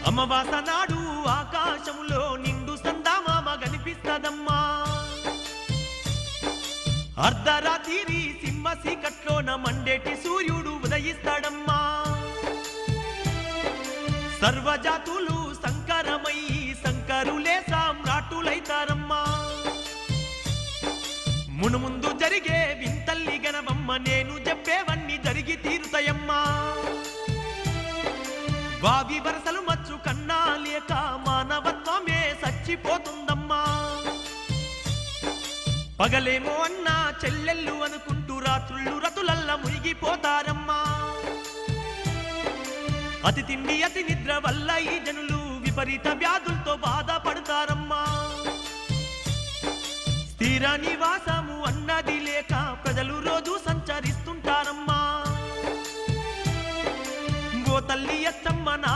అమావాస నాడు ఆకాశములో నిండు సందామామ కనిపిస్తదమ్మా అర్ధరాత్రి సింహ సీకట్లోన మండేటి సూర్యుడు ఉదయిస్తాడమ్మా సర్వజాతులు సంకరమై శంకరులే సామ్రాటులైతారమ్మా మునుముందు జరిగే వింతల్లి గనవమ్మ నేను చెప్పేవన్నీ జరిగి తీరుతాయమ్మా వావి వరసలు మచ్చు కన్నా లేక మానవత్వమే చచ్చిపోతుందమ్మా పగలేమో అన్నా చెల్లెళ్ళు అనుకుంటూ రాత్రుళ్ళు రతులల్ల మునిగిపోతారమ్మా అతి తిండి అతి నిద్ర వల్ల ఈ జనులు విపరీత వ్యాధులతో బాధపడతారమ్మా స్థిర నివాసము అన్నది లేక ప్రజలు రోజు సంచరిస్తుంటారమ్మా ఓ తల్లి అచ్చమ్మ నా